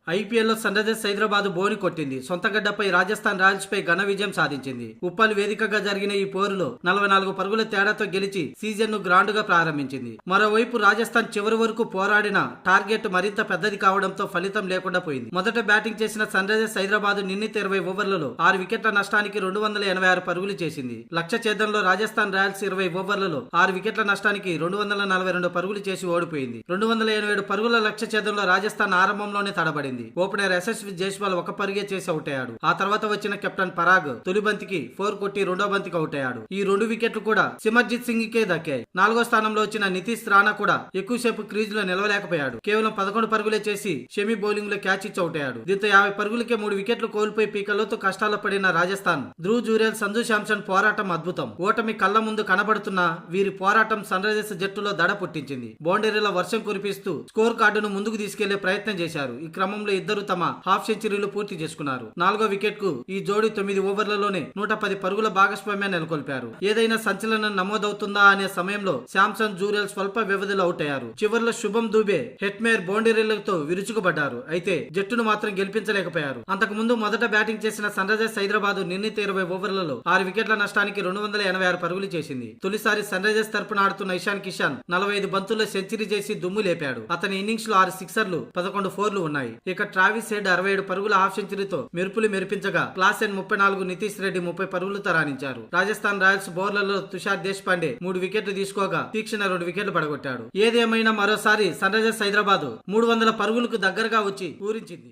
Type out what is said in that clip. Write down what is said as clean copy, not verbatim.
ఐపీఎల్లో sun Risers Hyderabad బోని కొట్టింది. సొంతగడ్డపై Rajasthan Royals పై ఘన విజయం సాధించింది. ఉప్పల్ వేదికగా జరిగిన ఈ పోరులో 44 పరుగుల తేడాతో గెలిచి సీజన్ ను గ్రాండ్ గా ప్రారంభించింది. మరోవైపు రాజస్థాన్ చివరి వరకు పోరాడిన టార్గెట్ మరింత పెద్దది కావడంతో ఫలితం లేకుండా పోయింది. మొదట బ్యాటింగ్ చేసిన సన్ రైజర్స్ హైదరాబాద్ నిర్ణీత 20 ఓవర్లలో 6 వికెట్ల నష్టానికి 286 పరుగులు చేసింది. లక్ష్య ఛేదంలో రాజస్థాన్ రాయల్స్ 20 ఓవర్లలో 6 వికెట్ల నష్టానికి 242 పరుగులు చేసి ఓడిపోయింది. 287 పరుగుల లక్ష్య ఛేదంలో రాజస్థాన్ ఆరంభంలోనే తడబడింది. ఓపెనర్ యశస్వి జైస్వాల్ ఒక పరుగే చేసి అవుట్ అయ్యాడు. ఆ తర్వాత వచ్చిన కెప్టెన్ పరాగ్ తొలి బంతికి 4 కొట్టి రెండో బంతికి అవుట్ అయ్యాడు. ఈ 2 వికెట్లు కూడా సిమర్జిత్ సింగ్ కే దక్కాయి. 4వ స్థానంలో వచ్చిన నితీష్ రాణా కూడా ఎక్కువసేపు క్రీజ్ లో నిలవలేకపోయాడు. కేవలం 11 పరుగులే చేసి షమి బౌలింగ్ లో క్యాచ్ ఇచ్చి అవుట్ అయ్యాడు. దీంతో 50 పరుగులకే 3 వికెట్లు కోల్పోయి పీకల్లోతో కష్టాల్లో పడిన రాజస్థాన్ ధ్రువ్ జురేల్, సంజు శాంసన్ పోరాటం అద్భుతం. ఓటమి కళ్ల ముందు కనబడుతున్నా వీరి పోరాటం సన్ రైజర్స్ జట్టులో దడ పుట్టించింది. బౌండరీల వర్షం కురిపిస్తూ స్కోర్ కార్డును ముందుకు తీసుకెళ్లే ప్రయత్నం చేశారు. ఈ క్రమంలో ఇద్దరు తమ హాఫ్ సెంచరీలు పూర్తి చేసుకున్నారు. 4వ వికెట్ కు ఈ జోడీ 9 ఓవర్లలోనే 110 పరుగుల భాగస్వామ్యాన్ని నెలకొల్పారు. ఏదైనా సంచలనం నమోదవుతుందా అనే సమయంలో శాంసన్, జూరెల్ స్వల్ప వ్యవధిలో అవుట్ అయ్యారు. చివర్లో శుభం దూబే, హెట్మేర్ బౌండరీలతో విరుచుకుపడ్డారు. అయితే జట్టును మాత్రం గెలిపించలేకపోయారు. అంతకు ముందు మొదట బ్యాటింగ్ చేసిన సన్ రైజర్స్ హైదరాబాద్ నిర్ణీత 20 ఓవర్లలో 6 వికెట్ల నష్టానికి 286 పరుగులు చేసింది. తొలిసారి సన్ రైజర్స్ తరపున ఆడుతున్న ఇషాన్ కిషాన్ 45 బంతుల్లో సెంచరీ చేసి దుమ్ము లేపాడు. అతని ఇన్నింగ్స్ లో 6 సిక్సర్లు, 11 ఫోర్లు ఉన్నాయి. ఇక ట్రావిస్ హెడ్ 67 పరుగుల హాఫ్ సెంచరీతో మెరుపులు మెరిపించగా క్లాసెన్ 34, నితీష్ రెడ్డి 30 పరుగులతో రాణించారు. రాజస్థాన్ రాయల్స్ బౌలర్లలో తుషార్ దేశపాండే 3 వికెట్లు తీసుకోగా తీక్షణ 2 వికెట్లు పడగొట్టాడు. ఏదేమైనా మరోసారి సన్ రైజర్స్ హైదరాబాద్ 300 పరుగులకు దగ్గరగా వచ్చి ఊరించింది.